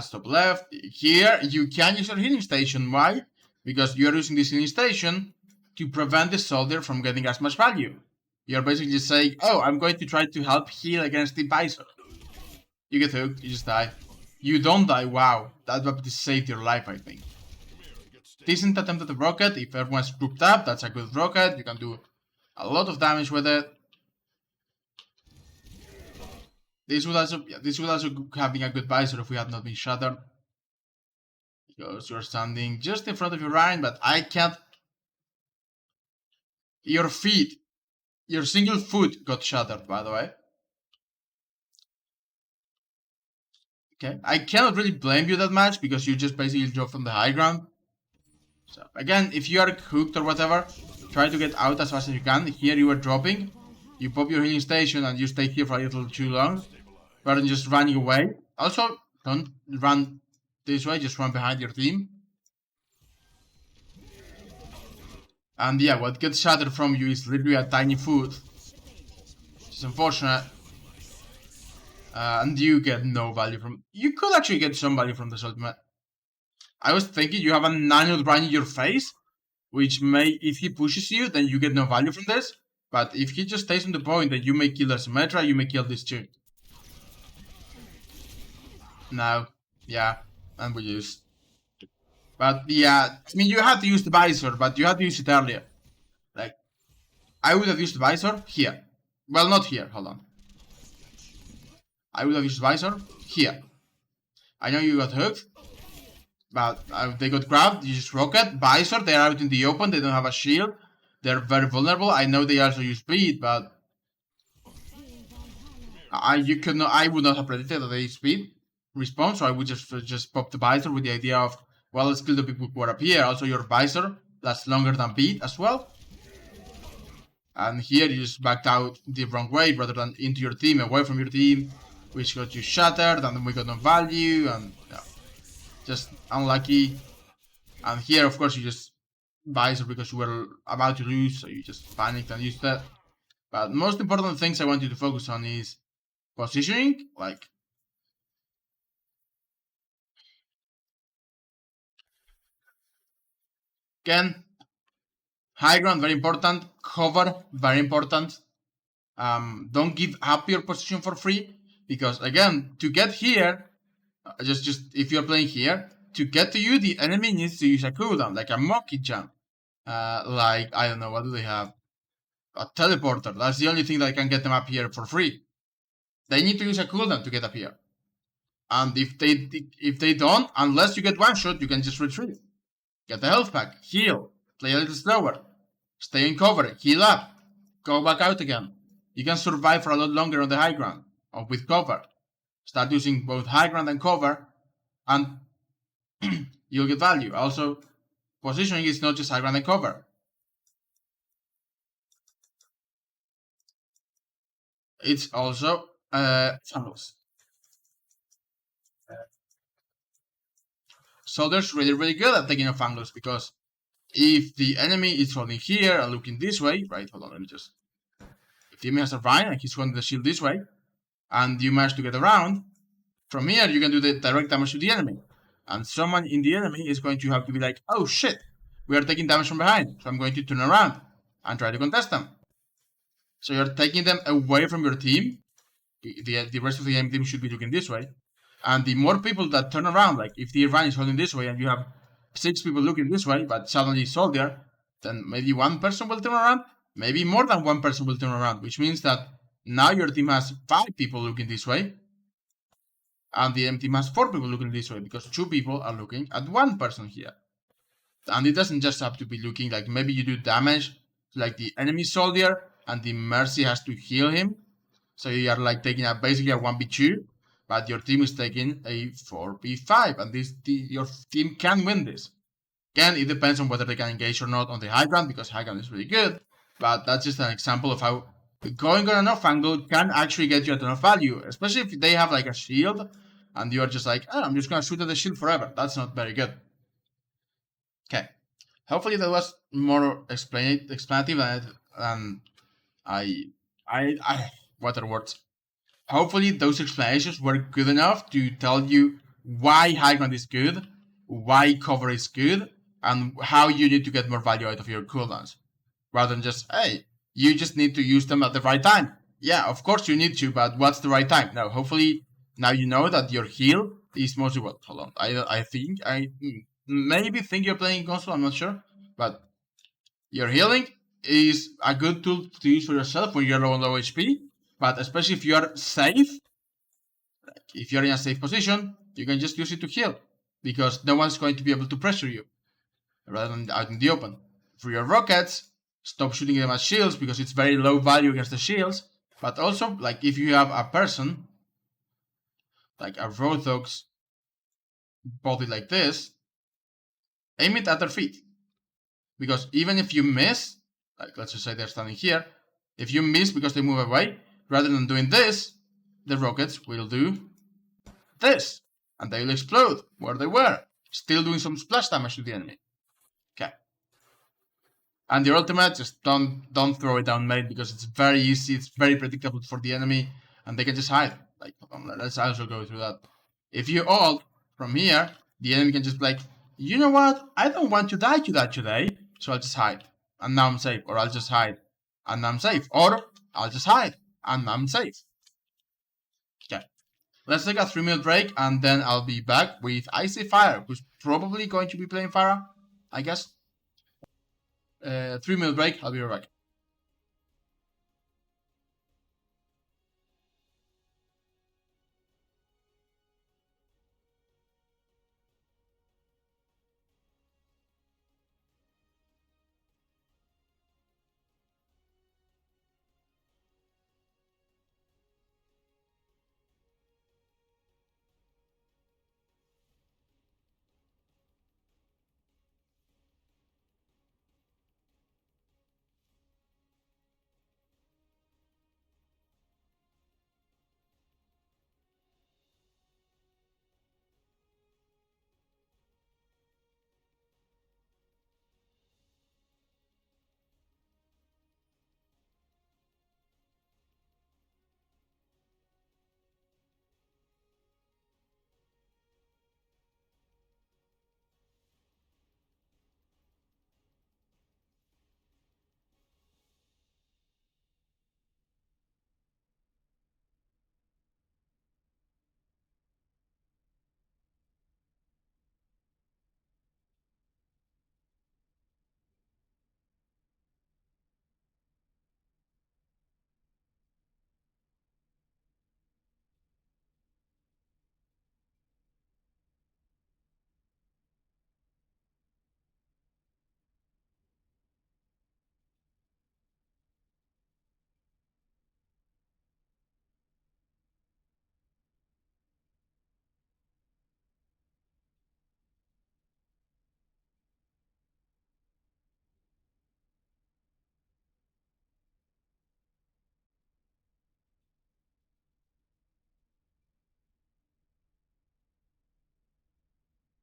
Stop left. Here, you can use your healing station. Why? Because you are using this healing station to prevent the soldier from getting as much value. You're basically just saying, oh, I'm going to try to help heal against the Visor. You get hooked, you just die. You don't die, wow. That weapon saved your life, I think. Decent attempt at the rocket. If everyone's grouped up, that's a good rocket. You can do a lot of damage with it. This would also have been a good Visor if we had not been shattered. Because you're standing just in front of your Rhine, but I can't... Your feet, your single foot got shattered, by the way. Okay, I cannot really blame you that much because you just basically drop from the high ground. So again, if you are hooked or whatever, try to get out as fast as you can. Here you are dropping, you pop your healing station and you stay here for a little too long, rather than just running away. Also, don't run this way, just run behind your team. And yeah, what gets shattered from you is literally a tiny foot, which is unfortunate. And you get no value from. You could actually get some value from this ultimate. I was thinking you have a nano right in your face, which may, if he pushes you, then you get no value from this. But if he just stays on the point, then you may kill the Symmetra, you may kill this too. Now, yeah, and we use. But yeah, I mean, you had to use the visor, but you had to use it earlier. Like, I would have used the visor here. Well, not here, hold on. I would have used the visor here. I know you got hooked, but they got grabbed, you just rocket, visor, they're out in the open, they don't have a shield. They're very vulnerable. I know they also use speed, but I would not have predicted that they use speed response, so I would just pop the visor with the idea of, well, let's kill the people who are up here. Also, your visor lasts longer than beat as well. And here you just backed out the wrong way rather than into your team, away from your team, which got you shattered, and then we got no value, and yeah, just unlucky. And here, of course, you just visor because you were about to lose, so you just panicked and used that. But most important things I want you to focus on is positioning, like again, high ground very important, cover very important. Don't give up your position for free because again, to get here, just if you're playing here, to get to you, the enemy needs to use a cooldown, like a monkey jump. Like I don't know, what do they have? A teleporter. That's the only thing that can get them up here for free. They need to use a cooldown to get up here. And if they don't, unless you get one shot, you can just retreat. Get the health pack, heal, play a little slower, stay in cover, heal up, go back out again. You can survive for a lot longer on the high ground or with cover. Start using both high ground and cover, and you'll get value. Also, positioning is not just high ground and cover. It's also funnels. Soldiers really good at taking off angles because if the enemy is holding here and looking this way, right? Hold on, let me just. If the enemy has a vine and he's holding the shield this way, and you manage to get around, from here you can do the direct damage to the enemy. And someone in the enemy is going to have to be like, oh shit, we are taking damage from behind, so I'm going to turn around and try to contest them. So you're taking them away from your team. The rest of the enemy team should be looking this way. And the more people that turn around, like if the Iran is holding this way and you have 6 people looking this way, but suddenly soldier, then maybe one person will turn around, maybe more than one person will turn around, which means that now your team has 5 people looking this way, and the enemy team has 4 people looking this way, because 2 people are looking at 1 person here. And it doesn't just have to be looking like maybe you do damage to like the enemy soldier, and the Mercy has to heal him, so you are like taking basically a 1v2, but your team is taking a 4v5, and your team can win this. Again, it depends on whether they can engage or not on the high ground, because high ground is really good, but that's just an example of how going on an off angle can actually get you a ton of value, especially if they have like a shield, and you're just like, oh, I'm just gonna shoot at the shield forever. That's not very good. Okay, hopefully that was more explanative than what are words? Hopefully those explanations were good enough to tell you why high ground is good, why cover is good, and how you need to get more value out of your cooldowns. Rather than just, hey, you just need to use them at the right time. Yeah, of course you need to, but what's the right time? Now, hopefully, now you know that your heal is mostly what? Hold on, I maybe think you're playing console, I'm not sure, but your healing is a good tool to use for yourself when you're low on low HP, but especially if you are safe, like if you're in a safe position, you can just use it to heal, because no one's going to be able to pressure you, rather than out in the open. For your rockets, stop shooting them at shields, because it's very low value against the shields, but also, like if you have a person like a Roadhog's body like this, aim it at their feet. Because even if you miss, like let's just say they're standing here, if you miss because they move away, rather than doing this, the rockets will do this. And they will explode where they were, still doing some splash damage to the enemy. Okay. And your ultimate, just don't throw it down mate, because it's very easy, it's very predictable for the enemy, and they can just hide. Like, let's also go through that. If you ult from here, the enemy can just be like, you know what, I don't want to die today, so I'll just hide, and now I'm safe. Or I'll just hide, and now I'm safe. Or I'll just hide, and now I'm safe. Okay. Let's take a 3-minute break, and then I'll be back with Icy Fire, who's probably going to be playing Pharah, I guess. 3-minute break, I'll be right back.